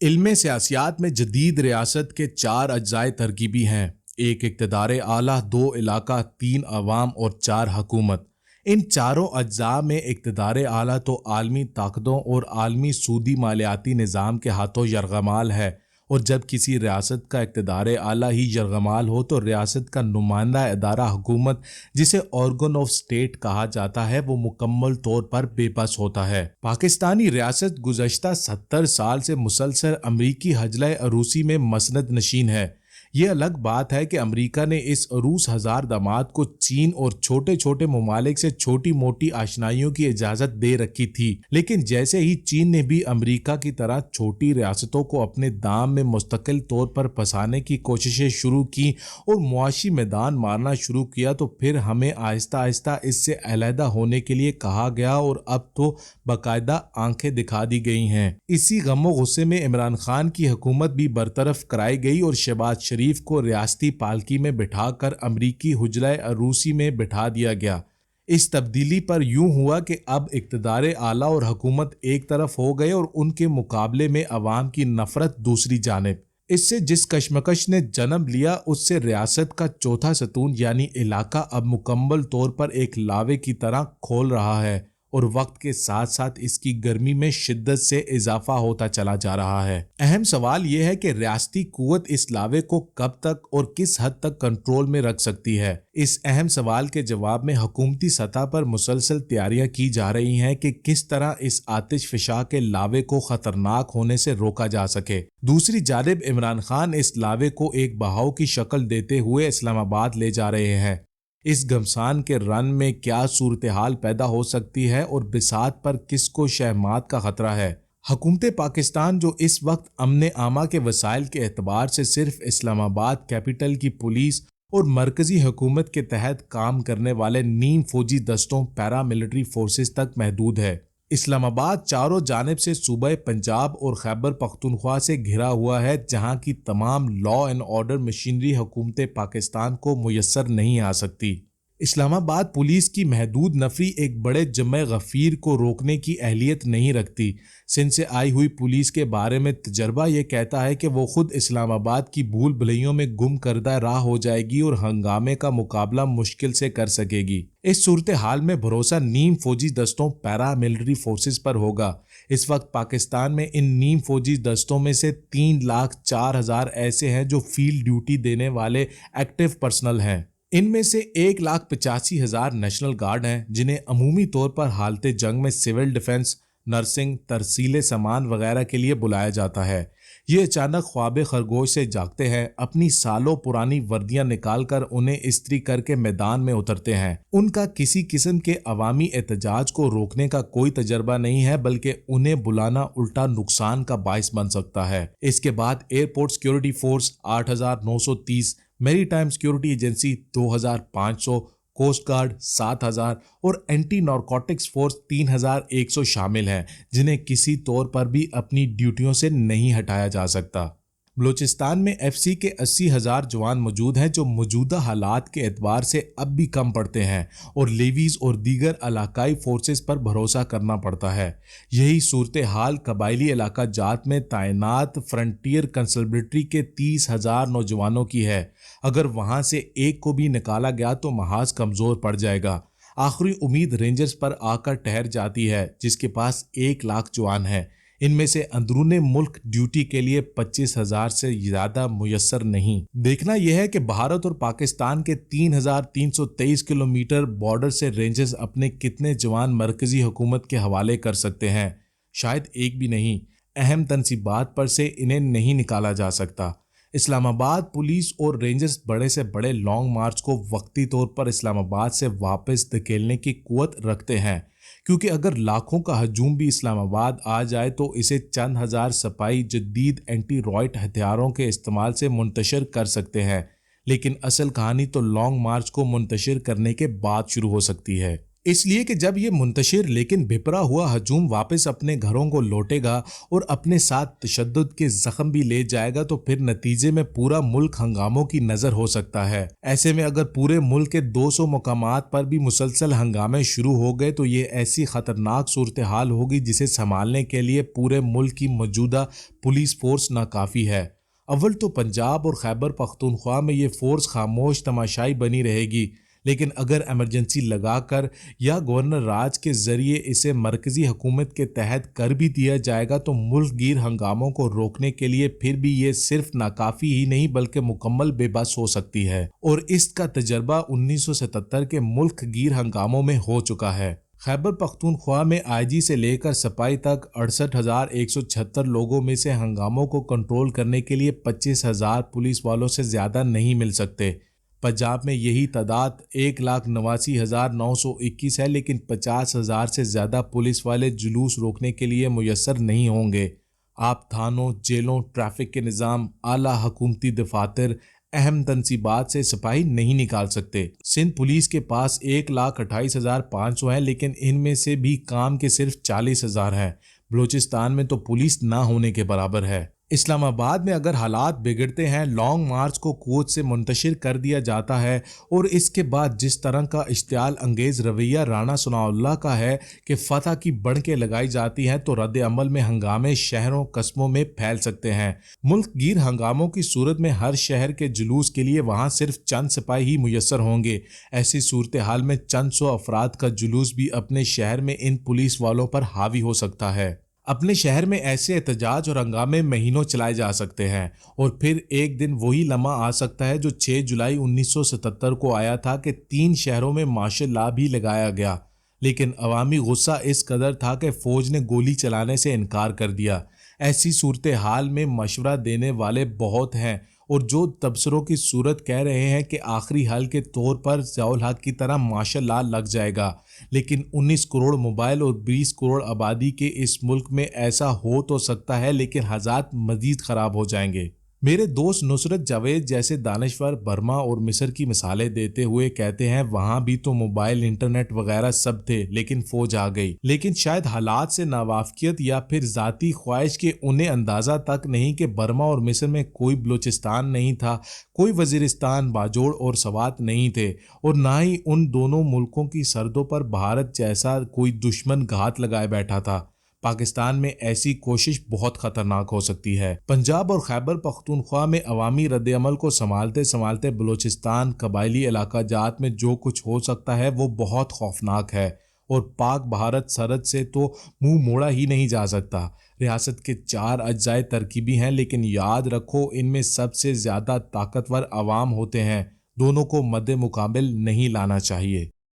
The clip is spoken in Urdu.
علم سیاسیات میں جدید ریاست کے 4 اجزائے ترکیبی ہیں: 1 اقتدار اعلیٰ، 2 علاقہ، 3 عوام اور 4 حکومت۔ ان چاروں اجزاء میں اقتدار اعلیٰ تو عالمی طاقتوں اور عالمی سودی مالیاتی نظام کے ہاتھوں یرغمال ہے، اور جب کسی ریاست کا اقتدار اعلیٰ ہی یرغمال ہو تو ریاست کا نمائندہ ادارہ حکومت، جسے آرگن آف اسٹیٹ کہا جاتا ہے، وہ مکمل طور پر بے بس ہوتا ہے۔ پاکستانی ریاست گزشتہ 70 سال سے مسلسل امریکی حجلہ عروسی میں مسند نشین ہے۔ یہ الگ بات ہے کہ امریکہ نے اس عروس ہزار داماد کو چین اور چھوٹے چھوٹے ممالک سے چھوٹی موٹی آشنائیوں کی اجازت دے رکھی تھی، لیکن جیسے ہی چین نے بھی امریکہ کی طرح چھوٹی ریاستوں کو اپنے دام میں مستقل طور پر پھنسانے کی کوششیں شروع کی اور معاشی میدان مارنا شروع کیا، تو پھر ہمیں آہستہ آہستہ اس سے علیحدہ ہونے کے لیے کہا گیا، اور اب تو باقاعدہ آنکھیں دکھا دی گئی ہیں۔ اسی غم و غصے میں عمران خان کی حکومت بھی برطرف کرائی گئی اور شہباز شریف کو ریاستی پالکی میں بٹھا کر امریکی حجلہ عروسی میں بٹھا دیا گیا۔ اس تبدیلی پر یوں ہوا کہ اب اقتدار اعلیٰ اور حکومت ایک طرف ہو گئے اور ان کے مقابلے میں عوام کی نفرت دوسری جانب۔ اس سے جس کشمکش نے جنم لیا، اس سے ریاست کا چوتھا ستون یعنی علاقہ اب مکمل طور پر ایک لاوے کی طرح کھول رہا ہے، اور وقت کے ساتھ ساتھ اس کی گرمی میں شدت سے اضافہ ہوتا چلا جا رہا ہے۔ اہم سوال یہ ہے کہ ریاستی قوت اس لاوے کو کب تک اور کس حد تک کنٹرول میں رکھ سکتی ہے۔ اس اہم سوال کے جواب میں حکومتی سطح پر مسلسل تیاریاں کی جا رہی ہیں کہ کس طرح اس آتش فشاں کے لاوے کو خطرناک ہونے سے روکا جا سکے۔ دوسری جانب عمران خان اس لاوے کو ایک بہاؤ کی شکل دیتے ہوئے اسلام آباد لے جا رہے ہیں۔ اس گھمسان کے رن میں کیا صورتحال پیدا ہو سکتی ہے اور بساط پر کس کو شہمات کا خطرہ ہے؟ حکومت پاکستان، جو اس وقت امن عامہ کے وسائل کے اعتبار سے صرف اسلام آباد کیپٹل کی پولیس اور مرکزی حکومت کے تحت کام کرنے والے نیم فوجی دستوں پیراملٹری فورسز تک محدود ہے۔ اسلام آباد چاروں جانب سے صوبہ پنجاب اور خیبر پختونخوا سے گھرا ہوا ہے، جہاں کی تمام لا اینڈ آرڈر مشینری حکومت پاکستان کو میسر نہیں آ سکتی۔ اسلام آباد پولیس کی محدود نفری ایک بڑے جمع غفیر کو روکنے کی اہلیت نہیں رکھتی۔ سندھ سے آئی ہوئی پولیس کے بارے میں تجربہ یہ کہتا ہے کہ وہ خود اسلام آباد کی بھول بھلیوں میں گم کردہ راہ ہو جائے گی اور ہنگامے کا مقابلہ مشکل سے کر سکے گی۔ اس صورتحال میں بھروسہ نیم فوجی دستوں پیراملٹری فورسز پر ہوگا۔ اس وقت پاکستان میں ان نیم فوجی دستوں میں سے 3,04,000 ایسے ہیں جو فیلڈ ڈیوٹی دینے والے ایکٹیو پرسنل ہیں۔ ان میں سے 1,85,000 نیشنل گارڈ ہیں، جنہیں عمومی طور پر حالت جنگ میں سول ڈیفنس، نرسنگ، ترسیل سامان وغیرہ کے لیے بلایا جاتا ہے۔ یہ اچانک خواب خرگوش سے جاگتے ہیں، اپنی سالوں پرانی وردیاں نکال کر انہیں استری کر کے میدان میں اترتے ہیں۔ ان کا کسی قسم کے عوامی احتجاج کو روکنے کا کوئی تجربہ نہیں ہے، بلکہ انہیں بلانا الٹا نقصان کا باعث بن سکتا ہے۔ اس کے بعد ایئرپورٹ سیکیورٹی فورس 8,930، میری time security agency 2,500، coast guard 7,000 اور اینٹی نارکوٹکس فورس 3,100 شامل ہیں، جنہیں کسی طور پر بھی اپنی ڈیوٹیوں سے نہیں ہٹایا جا سکتا۔ بلوچستان میں ایف سی کے 80,000 جوان موجود ہیں، جو موجودہ حالات کے اعتبار سے اب بھی کم پڑتے ہیں، اور لیویز اور دیگر علاقائی فورسز پر بھروسہ کرنا پڑتا ہے۔ یہی صورتحال قبائلی علاقہ جات میں تعینات فرنٹیئر کنسلبلٹری کے 30,000 نوجوانوں کی ہے۔ اگر وہاں سے ایک کو بھی نکالا گیا تو محاذ کمزور پڑ جائے گا۔ آخری امید رینجرز پر آ کر ٹھہر جاتی ہے، جس کے پاس 1,00,000 جوان ہیں۔ ان میں سے اندرون ملک ڈیوٹی کے لیے 25,000 سے زیادہ میسر نہیں۔ دیکھنا یہ ہے کہ بھارت اور پاکستان کے 3,323 کلومیٹر بارڈر سے رینجرز اپنے کتنے جوان مرکزی حکومت کے حوالے کر سکتے ہیں۔ شاید ایک بھی نہیں۔ اہم تنصیبات پر سے انہیں نہیں نکالا جا سکتا۔ اسلام آباد پولیس اور رینجرز بڑے سے بڑے لانگ مارچ کو وقتی طور پر اسلام آباد سے واپس دھکیلنے کی قوت رکھتے ہیں، کیونکہ اگر لاکھوں کا ہجوم بھی اسلام آباد آ جائے تو اسے چند ہزار سپاہی جدید اینٹی رائٹ ہتھیاروں کے استعمال سے منتشر کر سکتے ہیں، لیکن اصل کہانی تو لانگ مارچ کو منتشر کرنے کے بعد شروع ہو سکتی ہے۔ اس لیے کہ جب یہ منتشر لیکن بھپرا ہوا ہجوم واپس اپنے گھروں کو لوٹے گا اور اپنے ساتھ تشدد کے زخم بھی لے جائے گا تو پھر نتیجے میں پورا ملک ہنگاموں کی نظر ہو سکتا ہے۔ ایسے میں اگر پورے ملک کے 200 مقامات پر بھی مسلسل ہنگامے شروع ہو گئے تو یہ ایسی خطرناک صورتحال ہوگی جسے سنبھالنے کے لیے پورے ملک کی موجودہ پولیس فورس ناکافی ہے۔ اول تو پنجاب اور خیبر پختونخوا میں یہ فورس خاموش تماشائی بنی رہے گی، لیکن اگر ایمرجنسی لگا کر یا گورنر راج کے ذریعے اسے مرکزی حکومت کے تحت کر بھی دیا جائے گا تو ملک گیر ہنگاموں کو روکنے کے لیے پھر بھی یہ صرف ناکافی ہی نہیں بلکہ مکمل بے بس ہو سکتی ہے، اور اس کا تجربہ 1977 کے ملک گیر ہنگاموں میں ہو چکا ہے۔ خیبر پختونخوا میں آئی جی سے لے کر سپاہی تک 68,176 لوگوں میں سے ہنگاموں کو کنٹرول کرنے کے لیے 25,000 پولیس والوں سے زیادہ نہیں مل سکتے۔ پنجاب میں یہی تعداد 1,89,921 ہے، لیکن 50,000 سے زیادہ پولیس والے جلوس روکنے کے لیے میسر نہیں ہوں گے۔ آپ تھانوں، جیلوں، ٹریفک کے نظام، اعلیٰ حکومتی دفاتر، اہم تنصیبات سے سپاہی نہیں نکال سکتے۔ سندھ پولیس کے پاس 1,28,500 ہیں، لیکن ان میں سے بھی کام کے صرف 40,000 ہیں۔ بلوچستان میں تو پولیس نہ ہونے کے برابر ہے۔ اسلام آباد میں اگر حالات بگڑتے ہیں، لانگ مارچ کو کوچ سے منتشر کر دیا جاتا ہے اور اس کے بعد جس طرح کا اشتعال انگیز رویہ رانا ثناءاللہ کا ہے کہ فتح کی بڑکیں لگائی جاتی ہیں تو رد عمل میں ہنگامے شہروں قصبوں میں پھیل سکتے ہیں۔ ملک گیر ہنگاموں کی صورت میں ہر شہر کے جلوس کے لیے وہاں صرف چند سپاہی ہی میسر ہوں گے۔ ایسی صورتحال میں چند سو افراد کا جلوس بھی اپنے شہر میں ان پولیس والوں پر حاوی ہو سکتا ہے۔ اپنے شہر میں ایسے احتجاج اور ہنگامے مہینوں چلائے جا سکتے ہیں، اور پھر ایک دن وہی لمحہ آ سکتا ہے جو 6 جولائی 1977 کو آیا تھا کہ 3 شہروں میں مارشل لا بھی لگایا گیا، لیکن عوامی غصہ اس قدر تھا کہ فوج نے گولی چلانے سے انکار کر دیا۔ ایسی صورتحال میں مشورہ دینے والے بہت ہیں اور جو تبصروں کی صورت کہہ رہے ہیں کہ آخری حل کے طور پر ضیاء الحق کی طرح مارشل لا لگ جائے گا، لیکن 19 کروڑ موبائل اور 20 کروڑ آبادی کے اس ملک میں ایسا ہو تو سکتا ہے، لیکن حالات مزید خراب ہو جائیں گے۔ میرے دوست نصرت جاوید جیسے دانشور برما اور مصر کی مثالیں دیتے ہوئے کہتے ہیں وہاں بھی تو موبائل، انٹرنیٹ وغیرہ سب تھے، لیکن فوج آ گئی۔ لیکن شاید حالات سے ناواقفیت یا پھر ذاتی خواہش کے انہیں اندازہ تک نہیں کہ برما اور مصر میں کوئی بلوچستان نہیں تھا، کوئی وزیرستان، باجوڑ اور سوات نہیں تھے، اور نہ ہی ان دونوں ملکوں کی سرحدوں پر بھارت جیسا کوئی دشمن گھات لگائے بیٹھا تھا۔ پاکستان میں ایسی کوشش بہت خطرناک ہو سکتی ہے۔ پنجاب اور خیبر پختونخوا میں عوامی رد عمل کو سنبھالتے سنبھالتے بلوچستان قبائلی علاقہ جات میں جو کچھ ہو سکتا ہے وہ بہت خوفناک ہے، اور پاک بھارت سرحد سے تو منہ موڑا ہی نہیں جا سکتا۔ ریاست کے 4 اجزائے ترکیبی ہیں، لیکن یاد رکھو ان میں سب سے زیادہ طاقتور عوام ہوتے ہیں، دونوں کو مد مقابل نہیں لانا چاہیے۔